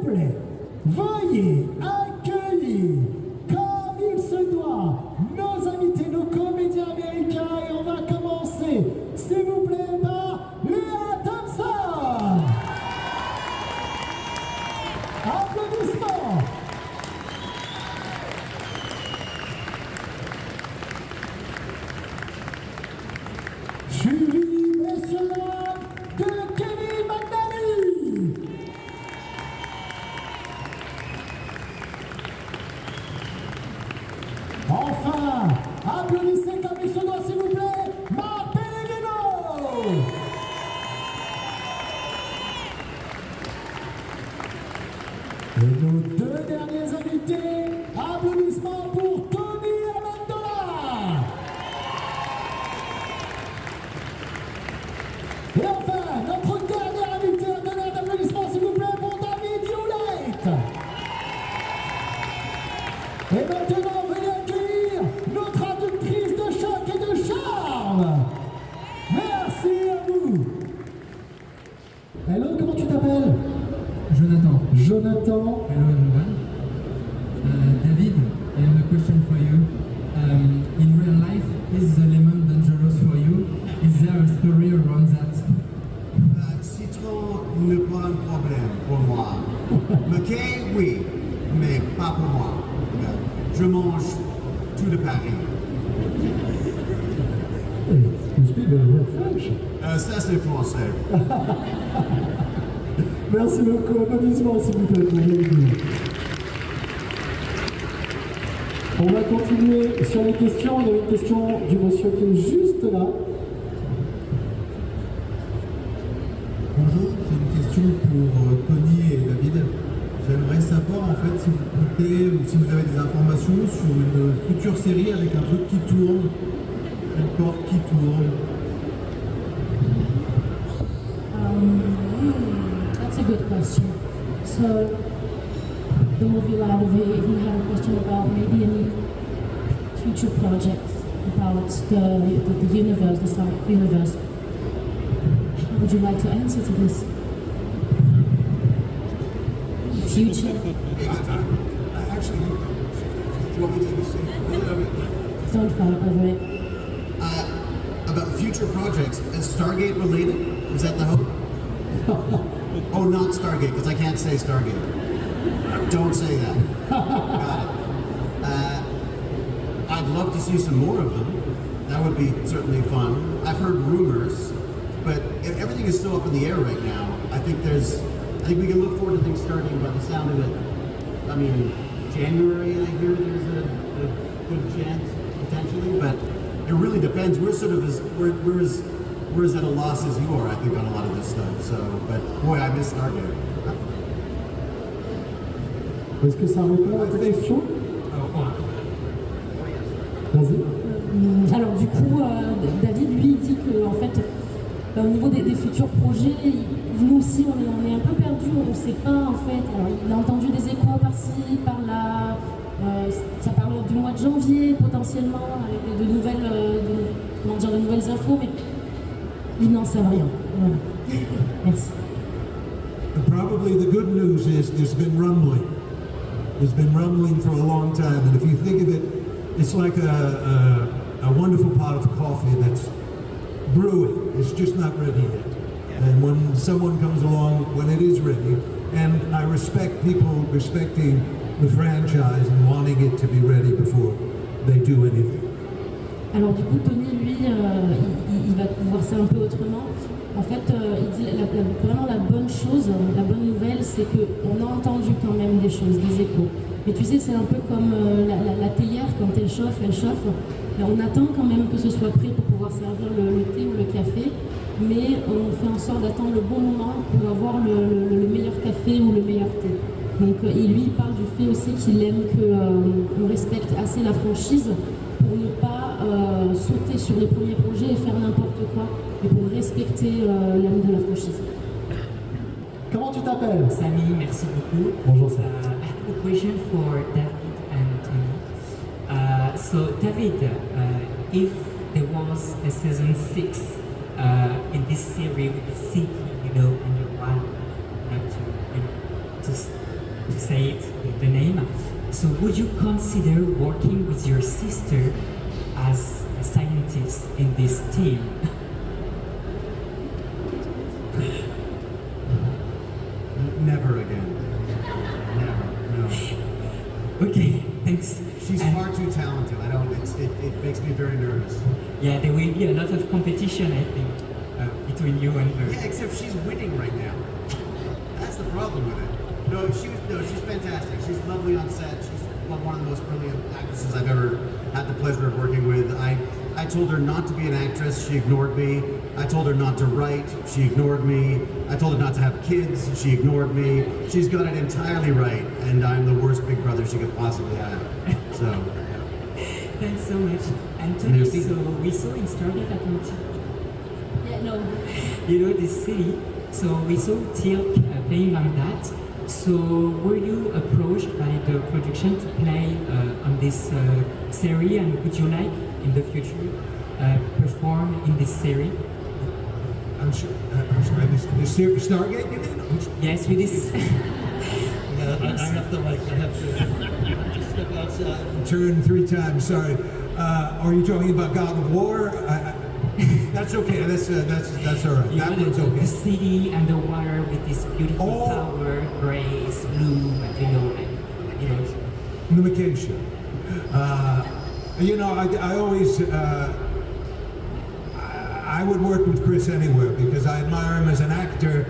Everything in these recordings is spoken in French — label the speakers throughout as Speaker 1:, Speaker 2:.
Speaker 1: plaît, veuillez accueillir comme il se doit nos invités, nos comédiens américains, et on va commencer, s'il vous plaît, par Léa Thompson. Applaudissements. Suivi, messieurs, dames, de Kevin Maldini. Enfin, applaudissez comme il se doit, s'il vous plaît, Pellegrino. Et nos deux derniers invités, applaudissements pour Tony Amendola. Et enfin, notre dernier invité, un tonnerre d'applaudissements, s'il vous plaît, pour David Hewlett. Et maintenant, venez accueillir notre traductrice de choc et de charme. Merci à vous. Hello, comment tu t'appelles?
Speaker 2: Jonathan.
Speaker 1: Jonathan.
Speaker 2: Hello everyone. David, I have a question for you. In real life, is the lemon dangerous for you? Is there a story around that?
Speaker 3: Citron n'est pas un problème pour moi. McKay, oui, mais pas pour moi. Je mange tout de Paris.
Speaker 1: You speak very well French.
Speaker 3: Ça, c'est français.
Speaker 1: Merci beaucoup. Applaudissements, s'il vous plaît, pour Maldini. On va continuer sur les questions. Il y a une question du monsieur qui est juste là.
Speaker 4: Bonjour, j'ai une question pour Tony et David. J'aimerais savoir en fait si vous comptez ou si vous avez des informations sur une future série avec un truc qui tourne, une porte qui tourne.
Speaker 5: That's a good question. So, the movie lad, he had a question about maybe any future projects about the universe, the Star universe. How would you like to answer to this? Future?
Speaker 3: Actually, do you want me to take a seat?
Speaker 5: Don't fall over it.
Speaker 3: About future projects, is Stargate related? Is that the hope? Oh, not Stargate, because I can't say Stargate. Don't say that. Got it. I'd love to see some more of them. That would be certainly fun. I've heard rumors, but everything is still up in the air right now. I think we can look forward to things starting by the sound of it. I mean, January, I hear there's a good chance, potentially, but it really depends. We're sort of we're as at a loss as you are, I think, on a lot of this stuff. So, but boy, I miss Stargate.
Speaker 1: Est-ce que ça répond à ta question? Vas-y.
Speaker 5: Alors du coup, David, lui, il dit que en fait, au niveau des futurs projets, nous aussi, on est un peu perdus, on ne sait pas en fait. Alors, il a entendu des échos par-ci, par-là. Ça parle du mois de janvier potentiellement, avec de nouvelles infos, mais ils n'en savent rien. Voilà. Merci.
Speaker 6: Probably the good news is there's been rumbling. There's been rumbling for a long time, and if you think of it, it's like a wonderful pot of coffee that's brewing. It's just not ready yet. And when someone comes along, when it is ready, and I respect people respecting the franchise and wanting it to be ready before they do anything.
Speaker 5: Alors du coup, Tony, lui, il va voir ça un peu autrement. En fait, il dit vraiment la bonne chose, la bonne nouvelle, c'est qu'on a entendu quand même des choses, des échos. Mais tu sais, c'est un peu comme la théière, quand elle chauffe. Mais on attend quand même que ce soit prêt pour pouvoir servir le thé ou le café. Mais on fait en sorte d'attendre le bon moment pour avoir le meilleur café ou le meilleur thé. Donc, et lui, il parle du fait aussi qu'il aime qu'on respecte assez la franchise pour ne pas sauter sur les premiers projets et faire n'importe quoi, mais pour respecter l'âme de la franchise.
Speaker 1: Comment tu t'appelles?
Speaker 7: Samy, merci beaucoup.
Speaker 1: Bonjour Samy.
Speaker 7: I have a question for David and Tony. So David, if there was a season 6 in this series with the city, and your wife, say it, the name. So would you consider working with your sister as a scientist in this team?
Speaker 3: Never again. Never. No.
Speaker 7: Okay, thanks.
Speaker 3: She's
Speaker 7: And-
Speaker 3: far too talented. I don't. It makes me very nervous.
Speaker 7: Yeah, there will be a lot of competition, I think, between you and her.
Speaker 3: Yeah, except she's winning right now. That's the problem with it. She's fantastic. She's lovely on set. She's one of the most brilliant actresses I've ever had the pleasure of working with. I told her not to be an actress. She ignored me. I told her not to write. She ignored me. I told her not to have kids. She ignored me. She's got it entirely right, and I'm the worst big brother she could possibly have. So.
Speaker 7: Thanks so much. And Tony,
Speaker 3: Merci.
Speaker 7: so we saw in Stargate Atlantic,
Speaker 5: Yeah, no.
Speaker 7: you know, this city. So we saw Teal playing on that. So were you approached by the production to play on this series, and would you like in the future perform in this series?
Speaker 6: I'm sure. This Stargate, you mean?
Speaker 7: Yes, with this.
Speaker 6: I have to step outside and turn 3 times. Sorry. Are you talking about God of War? That's okay. That's all right.
Speaker 7: You
Speaker 6: That
Speaker 7: know,
Speaker 6: one's
Speaker 7: the
Speaker 6: okay.
Speaker 7: city underwater with this beautiful
Speaker 6: Oh.
Speaker 7: tower, grays, blue, and
Speaker 6: Limitation. I always. I would work with Chris anywhere because I admire him as an actor,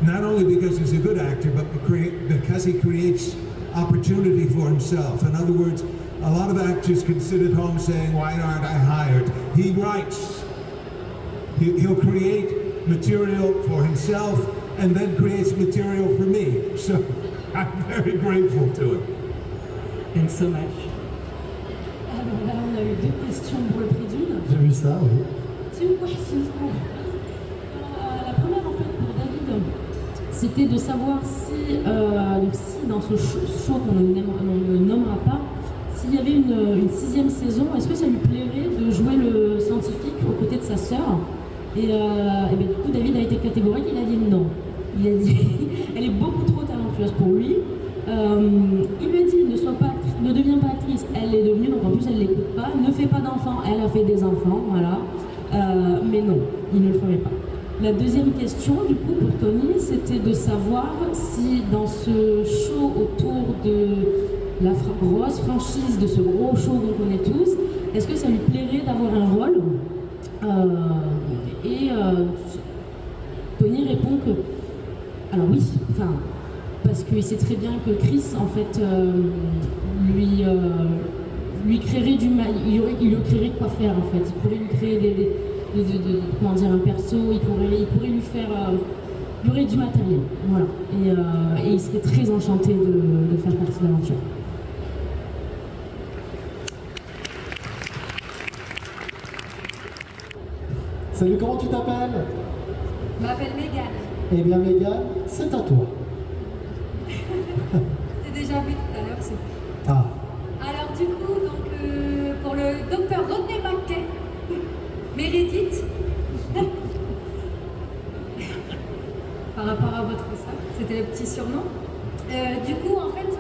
Speaker 6: not only because he's a good actor, but because he creates opportunity for himself. In other words, a lot of actors can sit at home saying, "Why aren't I hired?" He writes. He'll create material for himself and then creates material for me. So I'm very grateful to him.
Speaker 7: Thanks so much.
Speaker 5: Alors là, on a eu 2 questions pour le prix d'une.
Speaker 1: J'ai vu ça, oui.
Speaker 5: 2 questions. La première, en fait, pour David, c'était de savoir si dans ce show qu'on ne nommera pas, s'il y avait une 6e saison, est-ce que ça lui plairait de jouer le scientifique aux côtés de sa sœur? Et bien, du coup, David a été catégorique, il a dit non. Il a dit elle est beaucoup trop talentueuse pour lui. Il lui a dit ne deviens pas actrice, elle l'est devenue, donc en plus elle ne l'écoute pas. Ne fais pas d'enfants, elle a fait des enfants, voilà. Mais non, il ne le ferait pas. La deuxième question, du coup, pour Tony, c'était de savoir si dans ce show autour de la grosse franchise, de ce gros show qu'on connaît tous, est-ce que ça lui plairait d'avoir un rôle? Tony répond que, alors oui, enfin, parce qu'il sait très bien que Chris, en fait, lui créerait du mal, il lui créerait quoi faire, en fait. Il pourrait lui créer un perso, il pourrait lui faire, il y aurait du matériel, voilà. Et il serait très enchanté de faire partie de l'aventure.
Speaker 1: Salut, comment tu t'appelles?
Speaker 8: Je m'appelle Mégane.
Speaker 1: Eh bien, Mégane, c'est à toi.
Speaker 8: J'ai déjà vu tout à l'heure.
Speaker 1: Ah,
Speaker 8: Alors du coup, pour le docteur Rodney McKay, Meredith, par rapport à votre sœur, c'était le petit surnom. Du coup, en fait,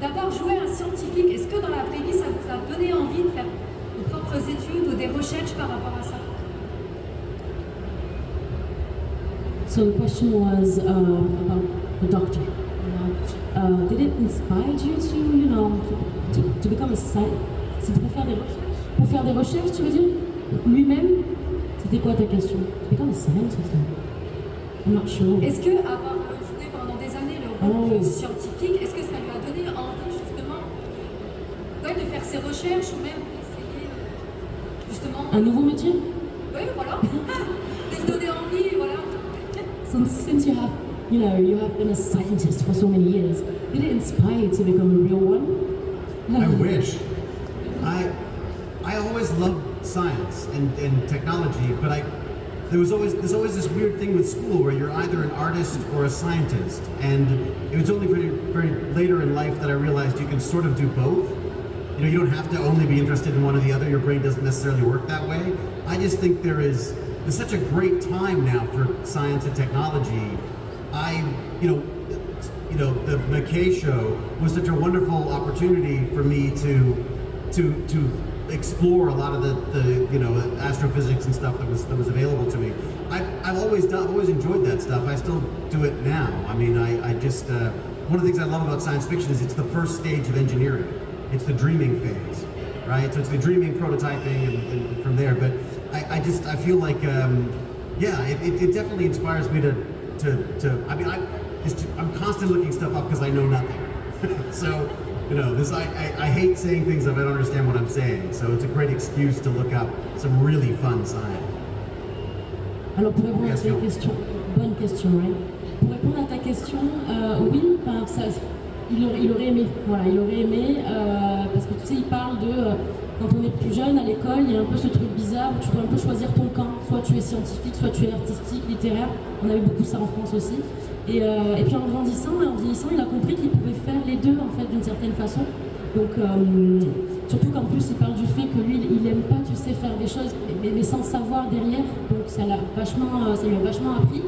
Speaker 8: d'avoir joué un scientifique, est-ce que dans la vraie vie, ça vous a donné envie de faire vos propres études ou des recherches par rapport à ça?
Speaker 5: So the question was about the doctor. Did it inspire you to become a scientist? C'était pour faire des recherches? Pour faire des recherches, tu veux dire? Lui-même? C'était quoi ta question? To become a scientist? I'm not sure.
Speaker 8: Est-ce que avoir joué pendant des années le rôle de scientifique, est-ce que ça lui a donné envie justement de faire ses recherches ou même d'essayer justement...
Speaker 5: Un nouveau métier?
Speaker 8: Oui, voilà. De se donner envie, voilà.
Speaker 5: Since you have been a scientist for so many years, did it inspire you to become a real one?
Speaker 3: I wish. I always loved science and technology, but there's always this weird thing with school where you're either an artist or a scientist, and it was only very later in life that I realized you can sort of do both. You don't have to only be interested in one or the other. Your brain doesn't necessarily work that way. I just think there's such a great time now for science and technology. you know, the McKay show was such a wonderful opportunity for me to explore a lot of the you know, astrophysics and stuff that was available to me. I've always enjoyed that stuff. I still do it now. I mean, I just one of the things I love about science fiction is it's the first stage of engineering. It's the dreaming phase, right? So it's the dreaming, prototyping, and from there. But I feel like yeah, it definitely inspires me to. I mean, I'm constantly looking stuff up because I know nothing. So, you know, I hate saying things if I don't understand what I'm saying. So it's a great excuse to look up some really fun science.
Speaker 5: Alors pour répondre à ta question, bonne question, right? Pour répondre à ta question, oui, il aurait aimé, voilà, il aurait aimé, parce que tu sais, il parle de, quand on est plus jeune à l'école, il y a un peu ce truc bizarre où tu dois un peu choisir ton camp, soit tu es scientifique, soit tu es artistique, littéraire, on avait beaucoup ça en France aussi, et puis en grandissant, il a compris qu'il pouvait faire les deux en fait d'une certaine façon, donc surtout qu'en plus il parle du fait que lui il aime pas, tu sais, faire des choses mais sans savoir derrière, donc ça lui a vachement appris,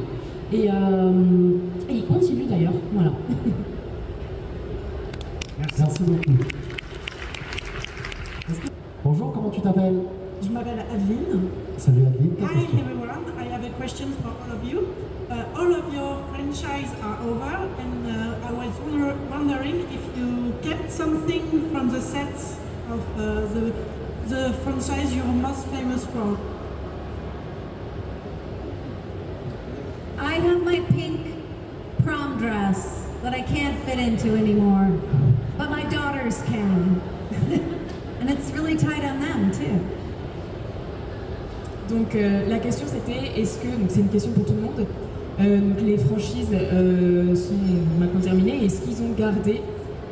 Speaker 5: et il continue d'ailleurs, voilà.
Speaker 1: Merci beaucoup. Bonjour, comment tu t'appelles?
Speaker 9: Je m'appelle Adeline.
Speaker 1: Salut Adeline, ta
Speaker 9: Hi
Speaker 1: question?
Speaker 9: everyone, I have a question for all of you. All of your franchise are over, and I was wondering if you kept something from the sets of the franchise you're most famous for.
Speaker 10: I have my pink prom dress that I can't fit into anymore, but my daughters can. And it's really tight on them too.
Speaker 11: Donc la question c'était, est-ce que, donc c'est une question pour tout le monde, donc les franchises sont maintenant terminées, est-ce qu'ils ont gardé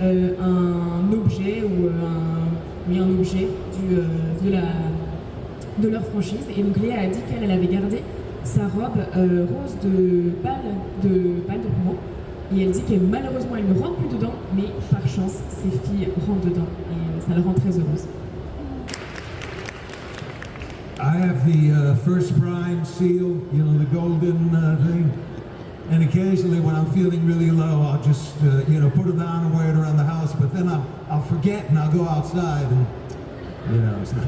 Speaker 11: un objet ou un objet de leur franchise? Et donc Léa a dit qu'elle avait gardé sa robe rose de balle de promo, et elle dit que malheureusement elle ne rentre plus dedans, mais par chance ses filles rentrent dedans et ça la rend très heureuse.
Speaker 6: I have the first prime seal, you know, the golden thing. And occasionally when I'm feeling really low, I'll just, you know, put it on and wear it around the house. But then I'll forget and I'll go outside and, you know, it's not...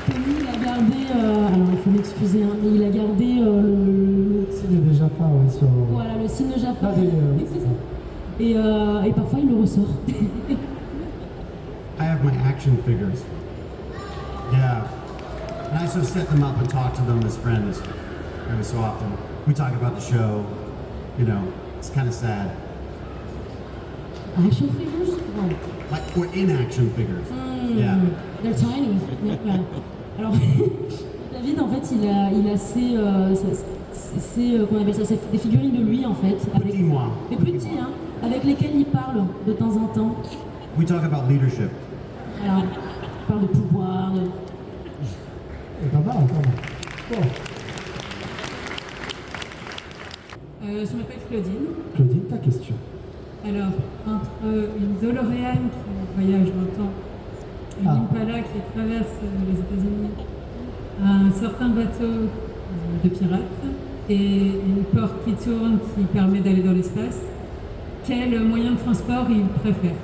Speaker 5: Tony, il a gardé, alors il faut m'excuser, hein, mais il a gardé le
Speaker 1: signe de Jaffa, oui, sur...
Speaker 5: Voilà, le signe de Jaffa.
Speaker 1: C'est ça.
Speaker 5: Et parfois il le ressort.
Speaker 3: I have my action figures. Yeah. And I sort of set them up and talk to them as friends every so often. We talk about the show, you know, it's kind of sad.
Speaker 5: Action figures? Oh.
Speaker 3: Like, we're in action figures. Yeah.
Speaker 5: They're tiny. Yeah. Alors, David, en fait, il a ses qu'on appelle ça, des figurines de lui, en fait. Avec,
Speaker 3: Petit moi.
Speaker 5: des petits, hein, avec lesquels il parle de temps en temps.
Speaker 3: We talk about leadership.
Speaker 5: Alors, il parle de pouvoir, de...
Speaker 1: Pas mal, pas mal. Bon.
Speaker 12: Je m'appelle Claudine.
Speaker 1: Claudine, ta question.
Speaker 12: Alors, entre une DeLorean qui voyage dans le temps, une Impala qui traverse les États-Unis, un certain bateau de pirates et une porte qui tourne qui permet d'aller dans l'espace, quel moyen de transport il préfère?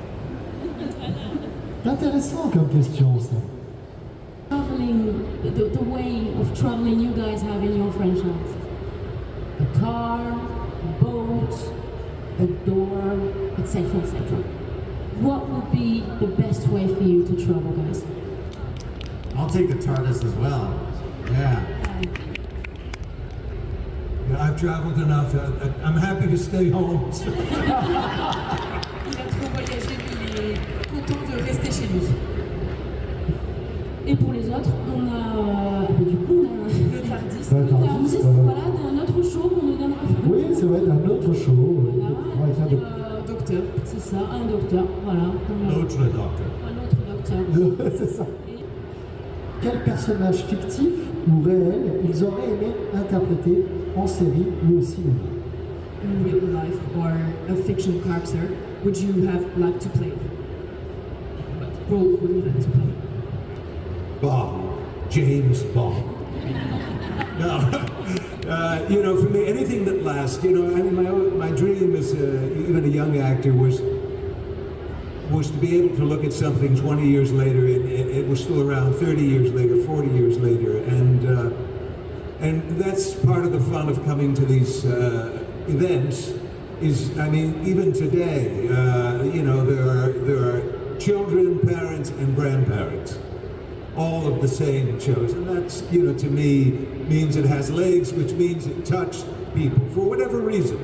Speaker 1: Intéressant comme question, ça.
Speaker 5: Traveling, the way of traveling you guys have in your franchise. A car, a boat, a door, etc., etc. What would be the best way for you to travel, guys?
Speaker 3: I'll take the TARDIS as well. Yeah.
Speaker 6: Yeah, I've traveled enough. I'm happy to stay home.
Speaker 11: Il a trop voyagé, mais il est content de rester chez lui.
Speaker 5: Et pour les autres, on a du coup on a
Speaker 11: le TARDIS.
Speaker 5: Voilà, d'un autre show qu'on nous donnera.
Speaker 1: Oui, c'est vrai, d'un autre show.
Speaker 5: Voilà, docteur, c'est ça, un docteur, voilà.
Speaker 3: L'autre docteur.
Speaker 5: Un autre docteur.
Speaker 1: C'est ça. Quel personnage fictif ou réel ils auraient aimé interpréter en série ou au cinéma?
Speaker 11: In real life or a fiction character would you have liked to play? What role would you like to play?
Speaker 6: Bond. James Bond. No. You know, for me, anything that lasts. You know, I mean, my dream as even a young actor was to be able to look at something 20 years later, and it was still around 30 years later, 40 years later, and that's part of the fun of coming to these events. Is, I mean, even today, you know, there are children, parents, and grandparents, all of the same shows, and that's, you know, to me means it has legs, which means it touched people for whatever reason.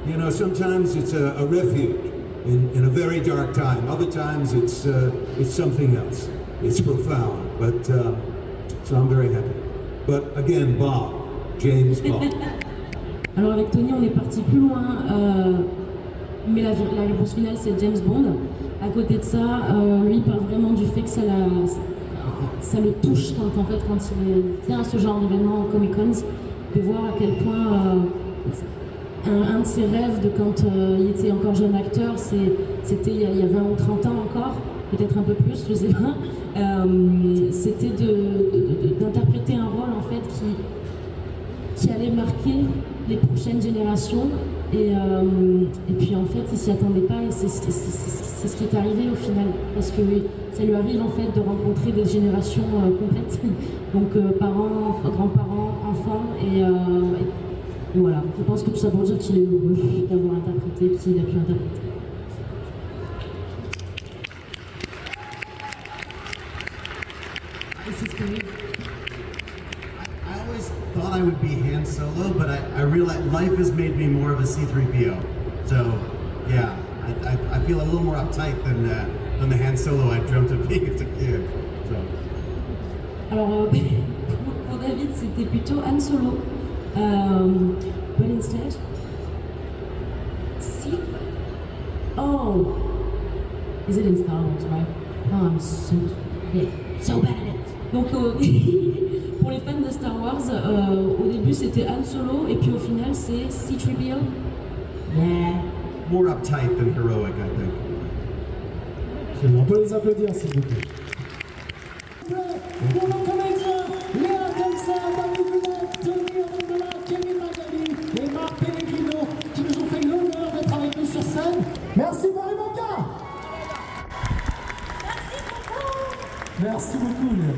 Speaker 6: You know, sometimes it's a refuge in a very dark time. Other times it's something else. It's profound, but so I'm very happy. But again, Bob, James Bond.
Speaker 5: Alors avec Tony, on est parti plus loin, mais la réponse finale c'est James Bond. À côté de ça, lui il parle vraiment du fait que ça le touche quand il vient à ce genre d'événement au Comic Cons, de voir à quel point un de ses rêves de quand il était encore jeune acteur, c'était il y a 20 ou 30 ans encore, peut-être un peu plus, je sais pas, c'était d'interpréter un rôle en fait qui allait marquer les prochaines générations et puis en fait il s'y attendait pas et c'est ce qui est arrivé au final parce que ça lui arrive en fait de rencontrer des générations complètes, donc parents, grands-parents, enfants et voilà, je pense que tout ça pour dire qu'il est heureux d'avoir interprété, qu'il a pu interpréter.
Speaker 3: I always thought I would be Han Solo, but I realized life has made me more of a C-3PO. So, yeah, I feel a little more uptight than the Han Solo I dreamt of being as a kid. So.
Speaker 5: Alors, pour David, c'était plutôt Han Solo. But instead, see? Oh, is it in Star Wars, right? Oh, I'm so bad at it. Donc, pour les fans de Star Wars, au début c'était Han Solo et puis au final c'est C-3PO. Yeah.
Speaker 3: More uptight than heroic, I think.
Speaker 1: On peut les applaudir s'il vous plaît. Pour nos comédiens, Léa Delsa, David Hewlett, Tony Amendola, Kevin Maldini et Marc Pellegrino qui nous ont fait l'honneur d'être avec nous sur scène. Merci Manga. Merci beaucoup Léa.